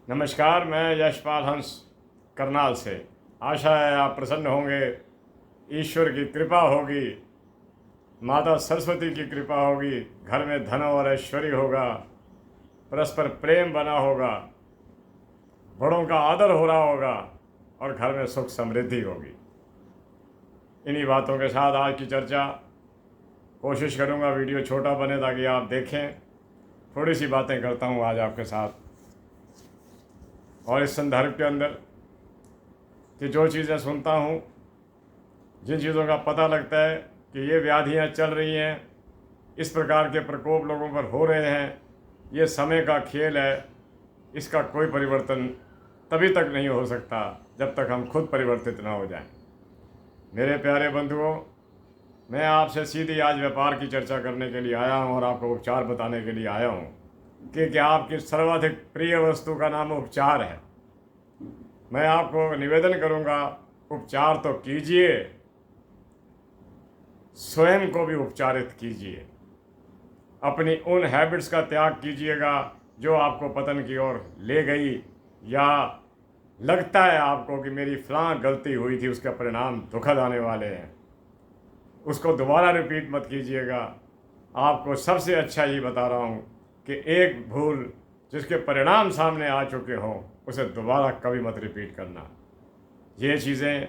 नमस्कार, मैं यशपाल हंस करनाल से। आशा है आप प्रसन्न होंगे, ईश्वर की कृपा होगी, माता सरस्वती की कृपा होगी, घर में धन और ऐश्वर्य होगा, परस्पर प्रेम बना होगा, बड़ों का आदर हो रहा होगा और घर में सुख समृद्धि होगी। इन्हीं बातों के साथ आज की चर्चा कोशिश करूँगा वीडियो छोटा बने ताकि आप देखें। थोड़ी सी बातें करता हूँ आज आपके साथ और इस संदर्भ के अंदर कि जो चीज़ें सुनता हूँ, जिन चीज़ों का पता लगता है कि ये व्याधियाँ चल रही हैं, इस प्रकार के प्रकोप लोगों पर हो रहे हैं, ये समय का खेल है। इसका कोई परिवर्तन तभी तक नहीं हो सकता जब तक हम खुद परिवर्तित ना हो जाएं। मेरे प्यारे बंधुओं, मैं आपसे सीधी आज व्यापार की चर्चा करने के लिए आया हूँ और आपको उपचार बताने के लिए आया हूँ कि आपकी सर्वाधिक प्रिय वस्तु का नाम उपचार है। मैं आपको निवेदन करूँगा, उपचार तो कीजिए, स्वयं को भी उपचारित कीजिए। अपनी उन हैबिट्स का त्याग कीजिएगा जो आपको पतन की ओर ले गई, या लगता है आपको कि मेरी फलां गलती हुई थी, उसका परिणाम दुखद आने वाले हैं, उसको दोबारा रिपीट मत कीजिएगा। आपको सबसे अच्छा ये बता रहा हूँ कि एक भूल जिसके परिणाम सामने आ चुके हों, उसे दोबारा कभी मत रिपीट करना। ये चीज़ें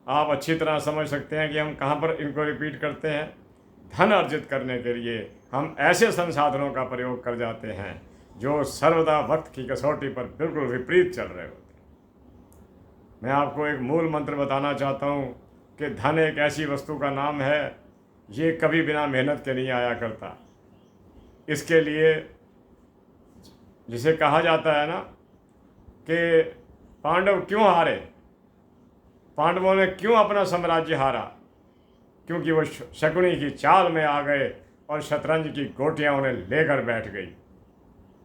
आप अच्छी तरह समझ सकते हैं कि हम कहाँ पर इनको रिपीट करते हैं। धन अर्जित करने के लिए हम ऐसे संसाधनों का प्रयोग कर जाते हैं जो सर्वदा वक्त की कसौटी पर बिल्कुल विपरीत चल रहे होते हैं। मैं आपको एक मूल मंत्र बताना चाहता हूँ कि धन एक ऐसी वस्तु का नाम है, ये कभी बिना मेहनत के नहीं आया करता। इसके लिए जिसे कहा जाता है ना कि पांडव क्यों हारे, पांडवों ने क्यों अपना साम्राज्य हारा, क्योंकि वो शकुनी की चाल में आ गए और शतरंज की गोटियां उन्हें लेकर बैठ गई।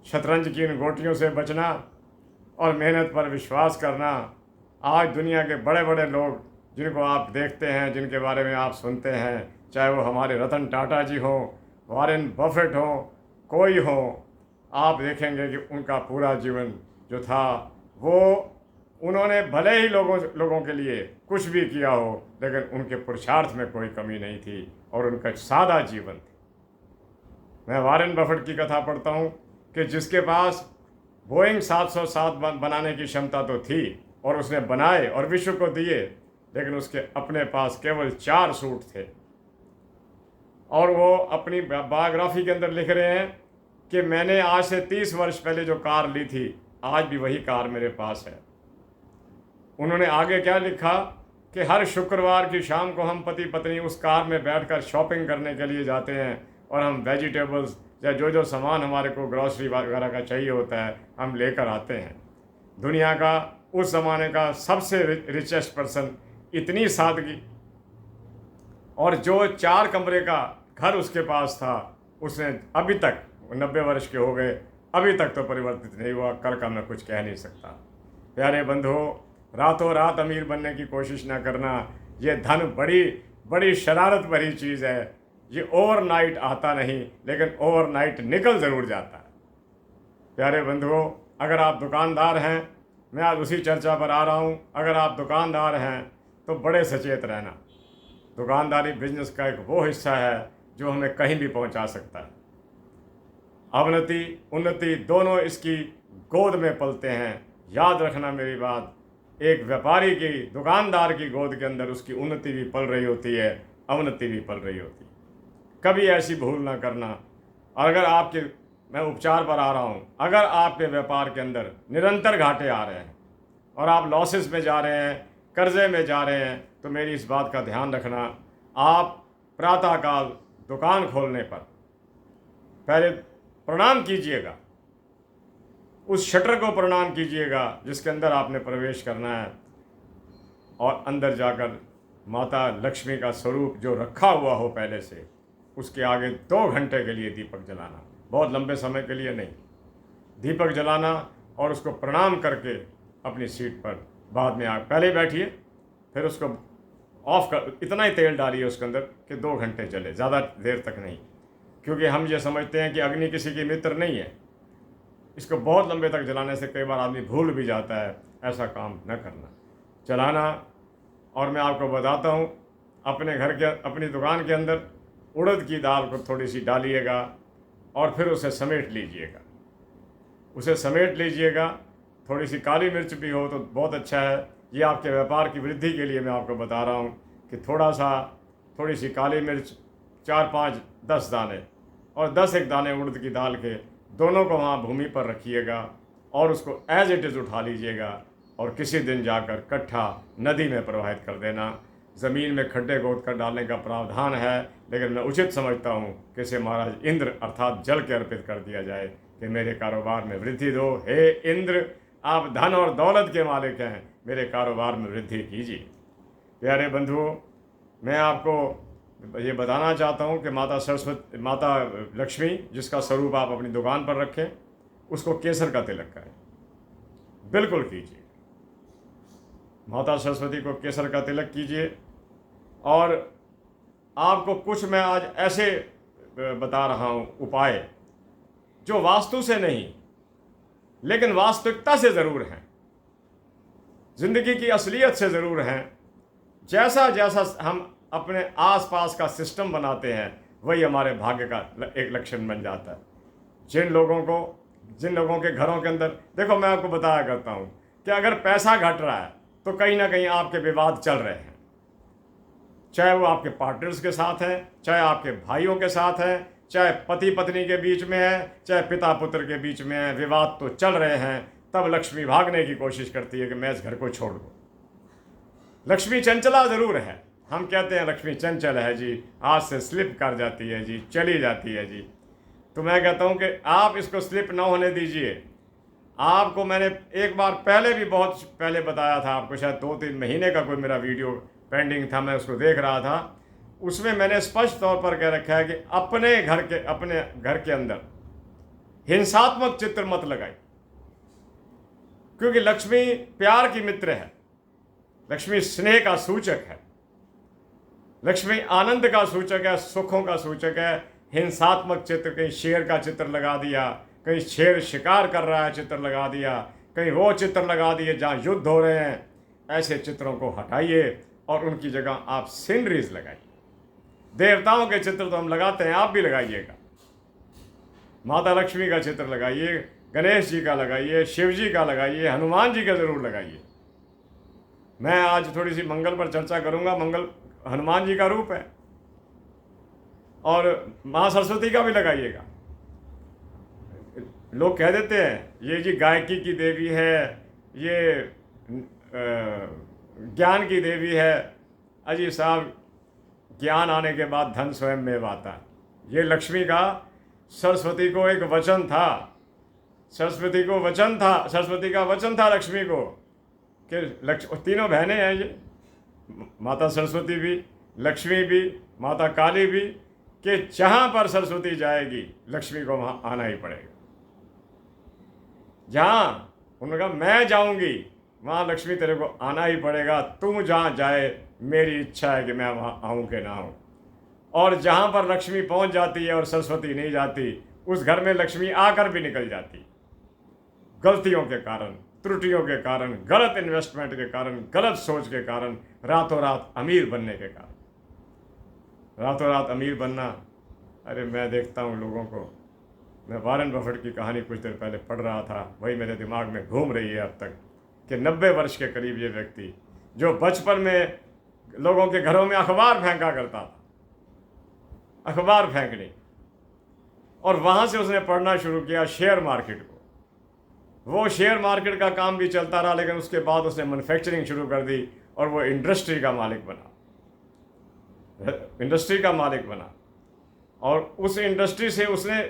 शतरंज की इन गोटियों से बचना और मेहनत पर विश्वास करना, आज दुनिया के बड़े बड़े लोग जिनको आप देखते हैं, जिनके बारे में आप सुनते हैं, चाहे वो हमारे रतन टाटा जी हों, वॉरेन बफेट हों, कोई हो, आप देखेंगे कि उनका पूरा जीवन जो था वो उन्होंने भले ही लोगों के लिए कुछ भी किया हो, लेकिन उनके पुरुषार्थ में कोई कमी नहीं थी और उनका सादा जीवन था। मैं वॉरेन बफेट की कथा पढ़ता हूँ कि जिसके पास बोइंग 707 बनाने की क्षमता तो थी और उसने बनाए और विश्व को दिए, लेकिन उसके अपने पास केवल 4 सूट थे। और वो अपनी बायोग्राफी के अंदर लिख रहे हैं कि मैंने आज से 30 वर्ष पहले जो कार ली थी, आज भी वही कार मेरे पास है। उन्होंने आगे क्या लिखा कि हर शुक्रवार की शाम को हम पति पत्नी उस कार में बैठकर शॉपिंग करने के लिए जाते हैं और हम वेजिटेबल्स या जो सामान हमारे को ग्रॉसरी वगैरह का चाहिए होता है हम लेकर आते हैं। दुनिया का उस ज़माने का सबसे रिचेस्ट पर्सन, इतनी सादगी, और जो 4 कमरे का घर उसके पास था, उसने अभी तक 90 वर्ष के हो गए, अभी तक तो परिवर्तित नहीं हुआ। कल का मैं कुछ कह नहीं सकता। प्यारे बंधुओं, रातों रात अमीर बनने की कोशिश ना करना। ये धन बड़ी बड़ी शरारत भरी चीज़ है। ये ओवरनाइट आता नहीं, लेकिन ओवरनाइट निकल ज़रूर जाता है। प्यारे बंधुओं, अगर आप दुकानदार हैं, मैं आज उसी चर्चा पर आ रहा हूँ, अगर आप दुकानदार हैं तो बड़े सचेत रहना। दुकानदारी बिजनेस का एक वो हिस्सा है जो हमें कहीं भी पहुँचा सकता है। अवनति उन्नति दोनों इसकी गोद में पलते हैं। याद रखना मेरी बात, एक व्यापारी की, दुकानदार की गोद के अंदर उसकी उन्नति भी पल रही होती है, अवनति भी पल रही होती है। कभी ऐसी भूल ना करना। और अगर आपके, मैं उपचार पर आ रहा हूँ, अगर आपके व्यापार के अंदर निरंतर घाटे आ रहे हैं और आप लॉसेस में जा रहे हैं, कर्जे में जा रहे हैं, तो मेरी इस बात का ध्यान रखना। आप प्रातःकाल दुकान खोलने पर पहले प्रणाम कीजिएगा, उस शटर को प्रणाम कीजिएगा जिसके अंदर आपने प्रवेश करना है, और अंदर जाकर माता लक्ष्मी का स्वरूप जो रखा हुआ हो पहले से, उसके आगे 2 घंटे के लिए दीपक जलाना, बहुत लंबे समय के लिए नहीं, दीपक जलाना और उसको प्रणाम करके अपनी सीट पर बाद में पहले बैठिए, फिर उसको ऑफ कर, इतना ही तेल डालिए उसके अंदर कि 2 घंटे चले, ज़्यादा देर तक नहीं, क्योंकि हम ये समझते हैं कि अग्नि किसी की मित्र नहीं है। इसको बहुत लंबे तक जलाने से कई बार आदमी भूल भी जाता है, ऐसा काम न करना। चलाना, और मैं आपको बताता हूँ, अपने घर के अपनी दुकान के अंदर उड़द की दाल को थोड़ी सी डालिएगा और फिर उसे समेट लीजिएगा, उसे समेट लीजिएगा। थोड़ी सी काली मिर्च भी हो तो बहुत अच्छा है। ये आपके व्यापार की वृद्धि के लिए मैं आपको बता रहा हूँ कि थोड़ी सी काली मिर्च, 4 5 10 दाने और 10 एक दाने उड़द की दाल के, दोनों को वहाँ भूमि पर रखिएगा और उसको एज इट इज़ उठा लीजिएगा और किसी दिन जाकर कट्ठा नदी में प्रवाहित कर देना। ज़मीन में खड्डे खोद कर डालने का प्रावधान है, लेकिन मैं उचित समझता हूँ कि इसे महाराज इंद्र अर्थात जल के अर्पित कर दिया जाए कि मेरे कारोबार में वृद्धि दो। हे इंद्र, आप धन और दौलत के मालिक हैं, मेरे कारोबार में वृद्धि कीजिए। प्यारे बंधुओं, मैं आपको ये बताना चाहता हूँ कि माता सरस्वती, माता लक्ष्मी, जिसका स्वरूप आप अपनी दुकान पर रखें, उसको केसर का तिलक करें, बिल्कुल कीजिए। माता सरस्वती को केसर का तिलक कीजिए। और आपको कुछ मैं आज ऐसे बता रहा हूँ उपाय जो वास्तु से नहीं लेकिन वास्तविकता से ज़रूर हैं, ज़िंदगी की असलियत से ज़रूर हैं। जैसा जैसा हम अपने आसपास का सिस्टम बनाते हैं वही हमारे भाग्य का एक लक्षण बन जाता है। जिन लोगों के घरों के अंदर, देखो मैं आपको बताया करता हूँ कि अगर पैसा घट रहा है तो कहीं ना कहीं आपके विवाद चल रहे हैं, चाहे वो आपके पार्टनर्स के साथ हैं, चाहे आपके भाइयों के साथ हैं, चाहे पति पत्नी के बीच में है, चाहे पिता पुत्र के बीच में है, विवाद तो चल रहे हैं। तब लक्ष्मी भागने की कोशिश करती है कि मैं इस घर को छोड़ दूँ। लक्ष्मी चंचला ज़रूर है, हम कहते हैं लक्ष्मी चंचल है जी, आज से स्लिप कर जाती है जी, चली जाती है जी। तो मैं कहता हूँ कि आप इसको स्लिप ना होने दीजिए। आपको मैंने एक बार पहले भी बहुत पहले बताया था, आपको शायद 2-3 महीने का कोई मेरा वीडियो पेंडिंग था, मैं उसको देख रहा था। उसमें मैंने स्पष्ट तौर पर कह रखा है कि अपने घर के अंदर हिंसात्मक चित्र मत लगाई, क्योंकि लक्ष्मी प्यार की मित्र है, लक्ष्मी स्नेह का सूचक है, लक्ष्मी आनंद का सूचक है, सुखों का सूचक है। हिंसात्मक चित्र, कहीं शेर का चित्र लगा दिया, कहीं शेर शिकार कर रहा है चित्र लगा दिया, कहीं वो चित्र लगा दिए जहाँ युद्ध हो रहे हैं, ऐसे चित्रों को हटाइए और उनकी जगह आप सीनरीज लगाइए। देवताओं के चित्र तो हम लगाते हैं, आप भी लगाइएगा। माता लक्ष्मी का चित्र लगाइए, गणेश जी का लगाइए, शिव जी का लगाइए, हनुमान जी का ज़रूर लगाइए। मैं आज थोड़ी सी मंगल पर चर्चा करूंगा। मंगल हनुमान जी का रूप है, और माँ सरस्वती का भी लगाइएगा। लोग कह देते हैं ये जी गायकी की देवी है, ये ज्ञान की देवी है। अजी साहब, ज्ञान आने के बाद धन स्वयं में आता है। ये लक्ष्मी का, सरस्वती को एक वचन था, सरस्वती का वचन था लक्ष्मी को कि तीनों बहनें हैं ये, माता सरस्वती भी, लक्ष्मी भी, माता काली भी, कि जहाँ पर सरस्वती जाएगी लक्ष्मी को वहाँ आना ही पड़ेगा। जहाँ उन्होंने कहा मैं जाऊँगी वहाँ लक्ष्मी तेरे को आना ही पड़ेगा, तुम जहाँ जाए मेरी इच्छा है कि मैं वहाँ आऊँ कि ना आऊँ। और जहाँ पर लक्ष्मी पहुँच जाती है और सरस्वती नहीं जाती, उस घर में लक्ष्मी आकर भी निकल जाती, गलतियों के कारण, त्रुटियों के कारण, गलत इन्वेस्टमेंट के कारण, गलत सोच के कारण, रातों रात अमीर बनने के कारण। रातों रात अमीर बनना, अरे मैं देखता हूँ लोगों को, मैं वॉरेन बफेट की कहानी कुछ देर पहले पढ़ रहा था, वही मेरे दिमाग में घूम रही है अब तक, कि 90 वर्ष के करीब ये व्यक्ति जो बचपन में लोगों के घरों में अखबार फेंका करता था, अखबार फेंकनी, और वहाँ से उसने पढ़ना शुरू किया शेयर मार्केट को। वो शेयर मार्केट का काम भी चलता रहा, लेकिन उसके बाद उसने मैन्युफैक्चरिंग शुरू कर दी और वो इंडस्ट्री का मालिक बना। और उस इंडस्ट्री से उसने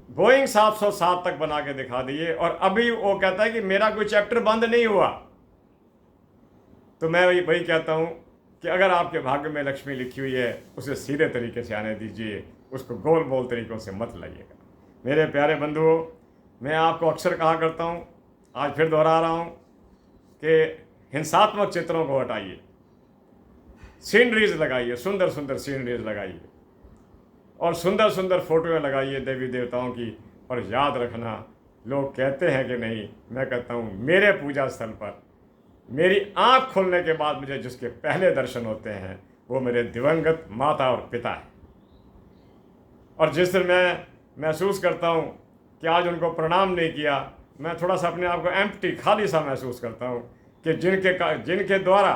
बोइंग 707 तक बना के दिखा दिए, और अभी वो कहता है कि मेरा कोई चैप्टर बंद नहीं हुआ। तो मैं वही कहता हूँ कि अगर आपके भाग्य में लक्ष्मी लिखी हुई है, उसे सीधे तरीके से आने दीजिए, उसको गोल बोल तरीक़ों से मत लाइएगा। मेरे प्यारे बंधुओं, मैं आपको अक्सर कहा करता हूँ, आज फिर दोहरा रहा हूँ कि हिंसात्मक चित्रों को हटाइए, सीनरीज लगाइए, सुंदर सुंदर सीनरीज लगाइए, और सुंदर सुंदर फोटोएं लगाइए देवी देवताओं की। और याद रखना, लोग कहते हैं कि नहीं, मैं कहता हूँ मेरे पूजा स्थल पर मेरी आँख खुलने के बाद मुझे जिसके पहले दर्शन होते हैं वो मेरे दिवंगत माता और पिता है। और जिस दिन मैं महसूस करता हूँ कि आज उनको प्रणाम नहीं किया, मैं थोड़ा सा अपने आप को एम्प्टी, खाली सा महसूस करता हूँ कि जिनके द्वारा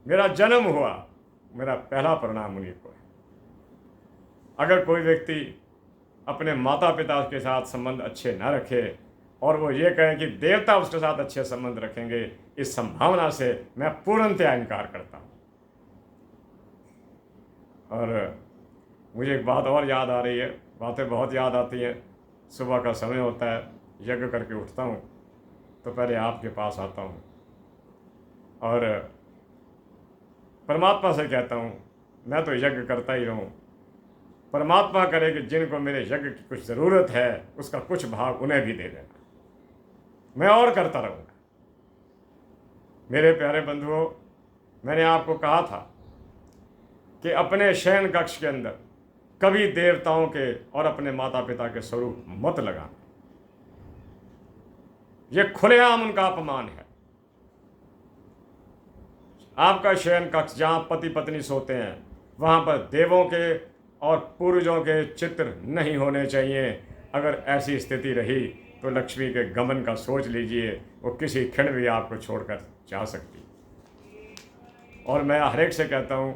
मेरा जन्म हुआ, मेरा पहला प्रणाम उन्हीं को है। अगर कोई व्यक्ति अपने माता पिता के साथ संबंध अच्छे ना रखे और वो ये कहें कि देवता उसके साथ अच्छे संबंध रखेंगे, इस संभावना से मैं पूर्णतया इनकार करता हूँ। और मुझे एक बात और याद आ रही है, बातें बहुत याद आती हैं। सुबह का समय होता है, यज्ञ करके उठता हूँ तो पहले आपके पास आता हूँ और परमात्मा से कहता हूँ मैं तो यज्ञ करता ही रहूँ, परमात्मा करे कि जिनको मेरे यज्ञ की कुछ ज़रूरत है उसका कुछ भाग उन्हें भी दे देना, मैं और करता रहूँगा। मेरे प्यारे बंधुओं, मैंने आपको कहा था कि अपने शयन कक्ष के अंदर कभी देवताओं के और अपने माता पिता के स्वरूप मत लगाना, यह खुलेआम उनका अपमान है। आपका शयन कक्ष जहाँ पति पत्नी सोते हैं वहाँ पर देवों के और पूर्वजों के चित्र नहीं होने चाहिए। अगर ऐसी स्थिति रही तो लक्ष्मी के गमन का सोच लीजिए, वो किसी क्षण भी आपको छोड़कर जा सकती। और मैं हर एक से कहता हूँ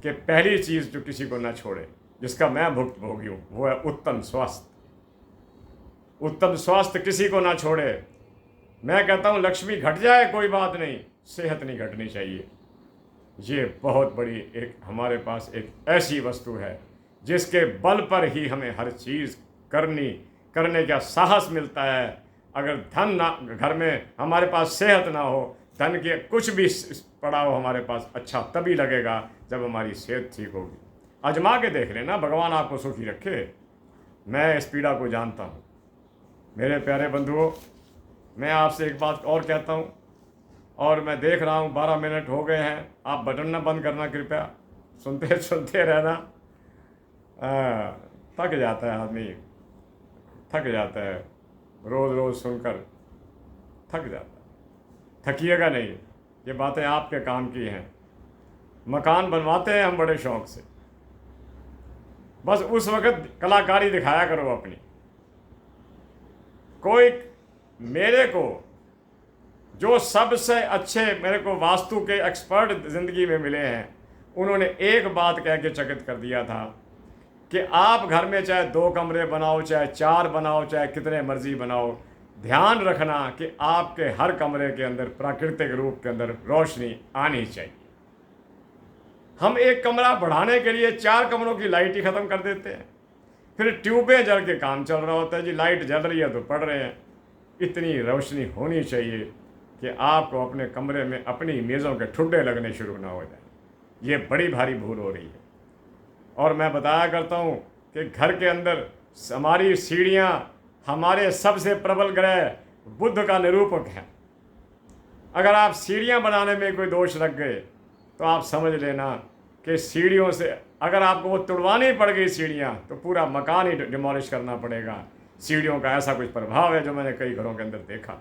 कि पहली चीज़ जो किसी को ना छोड़े, जिसका मैं भुक्तभोगी हूँ, वो है उत्तम स्वास्थ्य। उत्तम स्वास्थ्य किसी को ना छोड़े। मैं कहता हूँ लक्ष्मी घट जाए कोई बात नहीं, सेहत नहीं घटनी चाहिए। ये बहुत बड़ी एक हमारे पास एक ऐसी वस्तु है जिसके बल पर ही हमें हर चीज़ करने का साहस मिलता है। अगर धन ना घर में हमारे पास सेहत ना हो, धन के कुछ भी पड़ा हो हमारे पास, अच्छा तभी लगेगा जब हमारी सेहत ठीक होगी। आजमा के देख लेना, भगवान आपको सुखी रखे। मैं इस पीड़ा को जानता हूँ। मेरे प्यारे बंधुओं, मैं आपसे एक बात और कहता हूँ, और मैं देख रहा हूँ 12 मिनट हो गए हैं, आप बटन ना बंद करना कृपया, सुनते रहना। थक जाता है आदमी, थक जाता है, रोज़ रोज़ सुनकर थक जाता है। थकिएगा नहीं, ये बातें आपके काम की हैं। मकान बनवाते हैं हम बड़े शौक़ से, बस उस वक़्त कलाकारी दिखाया करो अपनी। कोई मेरे को जो सबसे अच्छे मेरे को वास्तु के एक्सपर्ट ज़िंदगी में मिले हैं, उन्होंने एक बात कह के चकित कर दिया था कि आप घर में चाहे 2 कमरे बनाओ, चाहे 4 बनाओ, चाहे कितने मर्जी बनाओ, ध्यान रखना कि आपके हर कमरे के अंदर प्राकृतिक रूप के अंदर रोशनी आनी चाहिए। हम एक कमरा बढ़ाने के लिए 4 कमरों की लाइट ही ख़त्म कर देते हैं, फिर ट्यूबें जल के काम चल रहा होता है जी, लाइट जल रही है तो पढ़ रहे हैं। इतनी रोशनी होनी चाहिए कि आपको अपने कमरे में अपनी मेज़ों के ठुड्डे लगने शुरू ना हो जाए। ये बड़ी भारी भूल हो रही है। और मैं बताया करता हूँ कि घर के अंदर हमारी सीढ़ियाँ हमारे सबसे प्रबल ग्रह बुध का निरूपक हैं। अगर आप सीढ़ियाँ बनाने में कोई दोष लग गए तो आप समझ लेना कि सीढ़ियों से अगर आपको वो तुड़वानी पड़ गई सीढ़ियाँ, तो पूरा मकान ही डिमोलिश करना पड़ेगा। सीढ़ियों का ऐसा कुछ प्रभाव है जो मैंने कई घरों के अंदर देखा।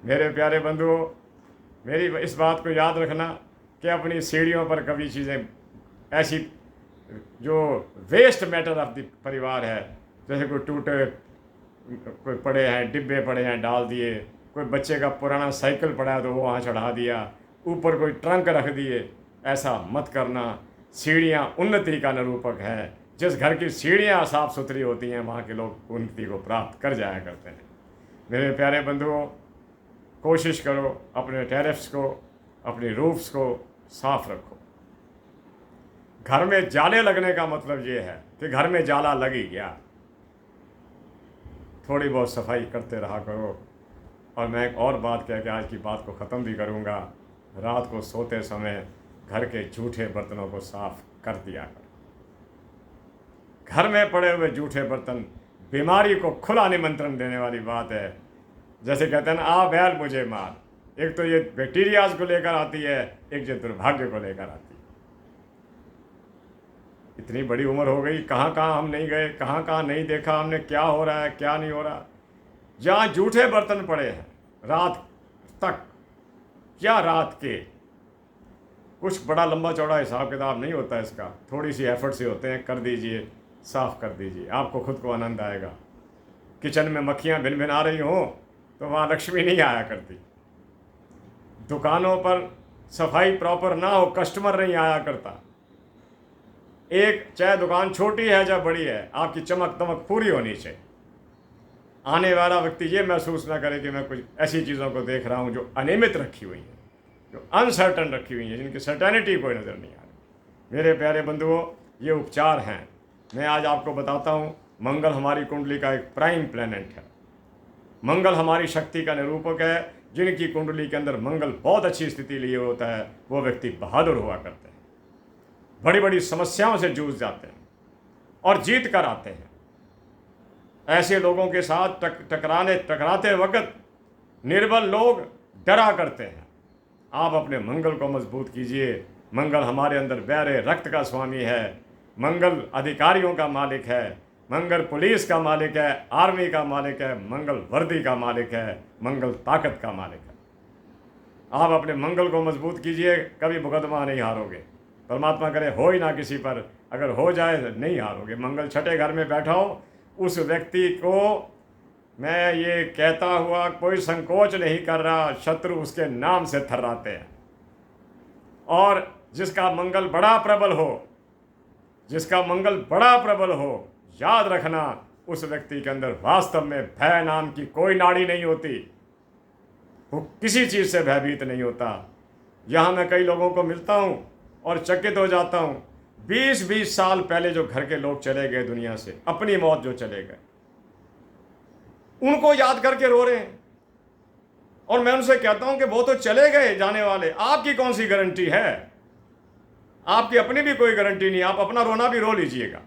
मेरे प्यारे बंधुओं, मेरी इस बात को याद रखना कि अपनी सीढ़ियों पर कभी चीज़ें ऐसी जो वेस्ट मैटर ऑफ द परिवार है, जैसे कोई टूटे कोई पड़े हैं, डिब्बे पड़े हैं डाल दिए, कोई बच्चे का पुराना साइकिल पड़ा है तो वो वहाँ चढ़ा दिया, ऊपर कोई ट्रंक रख दिए, ऐसा मत करना। सीढ़ियाँ उन्नति का निरूपक है। जिस घर की सीढ़ियाँ साफ़ सुथरी होती हैं वहाँ के लोग उन्नति को प्राप्त कर जाया करते हैं। मेरे प्यारे बंधुओं, कोशिश करो अपने टेरेफ्स को, अपनी रूफ्स को साफ रखो। घर में जाले लगने का मतलब ये है कि घर में जाला लग ही गया। थोड़ी बहुत सफाई करते रहा करो। और मैं एक और बात कह के आज की बात को ख़त्म भी करूँगा। रात को सोते समय घर के जूठे बर्तनों को साफ कर दिया करो। घर में पड़े हुए जूठे बर्तन बीमारी को खुला निमंत्रण देने वाली बात है। जैसे कहते हैं ना, आ बैल मुझे मार। एक तो ये बैक्टीरियाज को लेकर आती है, एक जो दुर्भाग्य को लेकर आती है। इतनी बड़ी उम्र हो गई, कहाँ कहाँ हम नहीं गए, कहाँ कहाँ नहीं देखा हमने क्या हो रहा है क्या नहीं हो रहा। जहाँ जूठे बर्तन पड़े हैं रात तक, क्या रात के, कुछ बड़ा लंबा चौड़ा हिसाब किताब नहीं होता इसका, थोड़ी सी एफर्ट से होते हैं, कर दीजिए, साफ़ कर दीजिए, आपको खुद को आनंद आएगा। किचन में मक्खियाँ भिन भिन आ रही हों तो वहाँ लक्ष्मी नहीं आया करती। दुकानों पर सफाई प्रॉपर ना हो, कस्टमर नहीं आया करता। एक चाहे दुकान छोटी है या बड़ी है, आपकी चमक दमक पूरी होनी चाहिए। आने वाला व्यक्ति ये महसूस ना करे कि मैं कुछ ऐसी चीज़ों को देख रहा हूँ जो अनियमित रखी हुई हैं, जो अनसर्टन रखी हुई हैं, जिनकी सर्टेनिटी कोई नज़र नहीं आ रही। मेरे प्यारे बंधुओं, ये उपचार हैं। मैं आज आपको बताता हूँ, मंगल हमारी कुंडली का एक प्राइम प्लैनेट है। मंगल हमारी शक्ति का निरूपक है। जिनकी कुंडली के अंदर मंगल बहुत अच्छी स्थिति लिए होता है, वो व्यक्ति बहादुर हुआ करते हैं, बड़ी बड़ी समस्याओं से जूझ जाते हैं और जीत कर आते हैं। ऐसे लोगों के साथ टकराते वक्त निर्बल लोग डरा करते हैं। आप अपने मंगल को मजबूत कीजिए। मंगल हमारे अंदर बहरे रक्त का स्वामी है। मंगल अधिकारियों का मालिक है। मंगल पुलिस का मालिक है, आर्मी का मालिक है, मंगल वर्दी का मालिक है, मंगल ताकत का मालिक है। आप अपने मंगल को मजबूत कीजिए, कभी मुकदमा नहीं हारोगे। परमात्मा करे हो ही ना किसी पर, अगर हो जाए तो नहीं हारोगे। मंगल छठे घर में बैठा हो, उस व्यक्ति को मैं ये कहता हुआ कोई संकोच नहीं कर रहा, शत्रु उसके नाम से थर्राते हैं। और जिसका मंगल बड़ा प्रबल हो, जिसका मंगल बड़ा प्रबल हो, याद रखना उस व्यक्ति के अंदर वास्तव में भय नाम की कोई नाड़ी नहीं होती। वो किसी चीज़ से भयभीत नहीं होता। यहाँ मैं कई लोगों को मिलता हूँ और चकित हो जाता हूँ। 20-20 साल पहले जो घर के लोग चले गए दुनिया से, अपनी मौत जो चले गए, उनको याद करके रो रहे हैं। और मैं उनसे कहता हूँ कि वो तो चले गए जाने वाले, आपकी कौन सी गारंटी है? आपकी अपनी भी कोई गारंटी नहीं। आप अपना रोना भी रो लीजिएगा।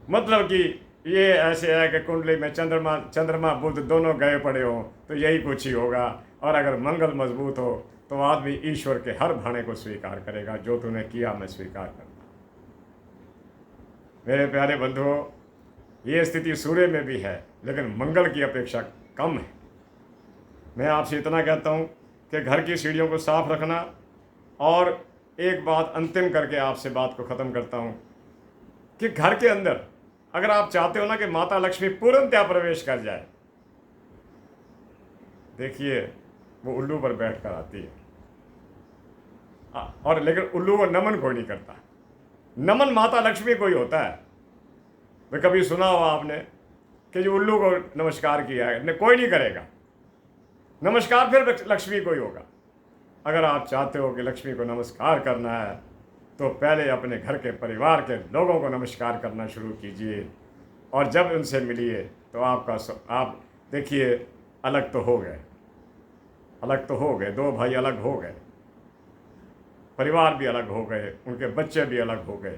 मतलब कि ये ऐसे है कि कुंडली में चंद्रमा बुध दोनों गए पड़े हो तो यही कुछ ही होगा। और अगर मंगल मजबूत हो तो आदमी ईश्वर के हर भाने को स्वीकार करेगा। जो तूने किया मैं स्वीकार करता। मेरे प्यारे बंधुओं, ये स्थिति सूर्य में भी है, लेकिन मंगल की अपेक्षा कम है। मैं आपसे इतना कहता हूँ कि घर की सीढ़ियों को साफ रखना। और एक बात अंतिम करके आपसे बात को ख़त्म करता हूँ कि घर के अंदर अगर आप चाहते हो ना कि माता लक्ष्मी पूर्णतया प्रवेश कर जाए, देखिए वो उल्लू पर बैठ कर आती है। और लेकिन उल्लू को नमन कोई नहीं करता। नमन माता लक्ष्मी को ही होता है। मैं कभी सुना हो आपने कि जो उल्लू को नमस्कार किया है? कोई नहीं करेगा। नमस्कार फिर लक्ष्मी को ही होगा। अगर आप चाहते हो कि लक्ष्मी को नमस्कार करना है तो पहले अपने घर के परिवार के लोगों को नमस्कार करना शुरू कीजिए। और जब उनसे मिलिए तो आप देखिए अलग तो हो गए, अलग तो हो गए, दो भाई अलग हो गए, परिवार भी अलग हो गए, उनके बच्चे भी अलग हो गए।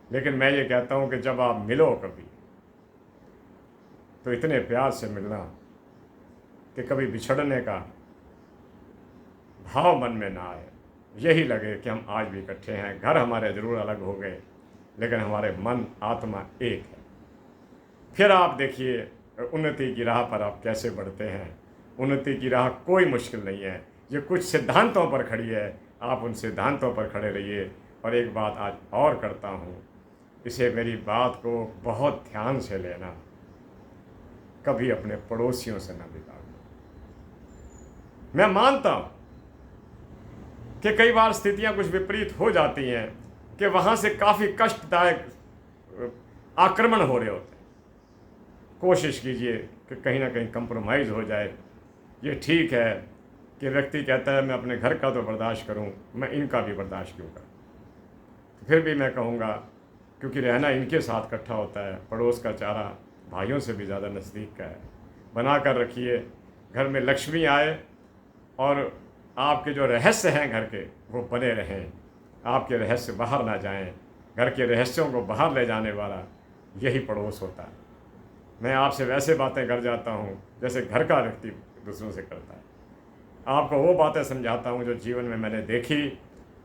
लेकिन मैं ये कहता हूँ कि जब आप मिलो कभी तो इतने प्यार से मिलना कि कभी बिछड़ने का भाव मन में ना आए। यही लगे कि हम आज भी इकट्ठे हैं। घर हमारे ज़रूर अलग हो गए, लेकिन हमारे मन आत्मा एक है। फिर आप देखिए उन्नति की राह पर आप कैसे बढ़ते हैं। उन्नति की राह कोई मुश्किल नहीं है, ये कुछ सिद्धांतों पर खड़ी है। आप उन सिद्धांतों पर खड़े रहिए। और एक बात आज और करता हूँ, इसे मेरी बात को बहुत ध्यान से लेना, कभी अपने पड़ोसियों से न बिगाड़ो। मैं मानता हूँ कि कई बार स्थितियाँ कुछ विपरीत हो जाती हैं कि वहाँ से काफ़ी कष्टदायक आक्रमण हो रहे होते हैं। कोशिश कीजिए कि कहीं ना कहीं कंप्रोमाइज़ हो जाए। ये ठीक है कि व्यक्ति कहता है मैं अपने घर का तो बर्दाश्त करूं, मैं इनका भी बर्दाश्त क्यों करूं। तो फिर भी मैं कहूँगा, क्योंकि रहना इनके साथ इकट्ठा होता है, पड़ोस का चारा भाइयों से भी ज़्यादा नज़दीक का है। बना कर रखिए, घर में लक्ष्मी आए और आपके जो रहस्य हैं घर के वो बने रहें। आपके रहस्य बाहर ना जाएं। घर के रहस्यों को बाहर ले जाने वाला यही पड़ोस होता है। मैं आपसे वैसे बातें कर जाता हूँ जैसे घर का व्यक्ति दूसरों से करता है। आपको वो बातें समझाता हूँ जो जीवन में मैंने देखी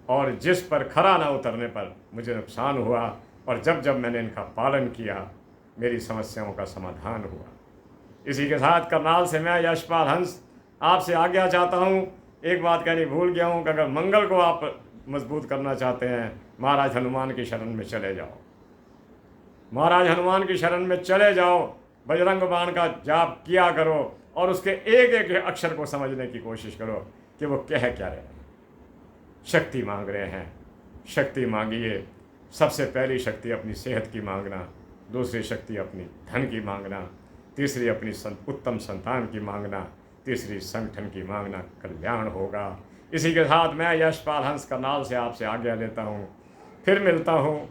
और जिस पर खरा ना उतरने पर मुझे नुकसान हुआ, और जब जब मैंने इनका पालन किया मेरी समस्याओं का समाधान हुआ। इसी के साथ करनाल से मैं यशपाल हंस आपसे आज्ञा चाहता हूँ। एक बात कहनी भूल गया हूँ कि अगर मंगल को आप मजबूत करना चाहते हैं, महाराज हनुमान की शरण में चले जाओ। महाराज हनुमान की शरण में चले जाओ, बजरंग बाण का जाप किया करो और उसके एक एक अक्षर को समझने की कोशिश करो कि वो कह क्या रहे हैं। शक्ति मांग रहे हैं, शक्ति मांगिए। सबसे पहली शक्ति अपनी सेहत की मांगना, दूसरी शक्ति अपनी धन की मांगना, तीसरी अपनी उत्तम संतान की मांगना, तीसरी संगठन की मांगना, कल्याण होगा। इसी के साथ मैं यशपाल हंस करनाल से आपसे आज्ञा लेता हूँ। फिर मिलता हूँ।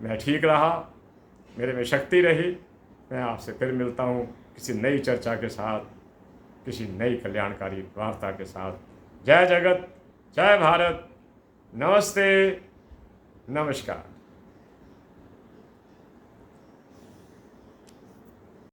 मैं ठीक रहा, मेरे में शक्ति रही, मैं आपसे फिर मिलता हूँ किसी नई चर्चा के साथ, किसी नई कल्याणकारी वार्ता के साथ। जय जगत, जय भारत, नमस्ते, नमस्कार।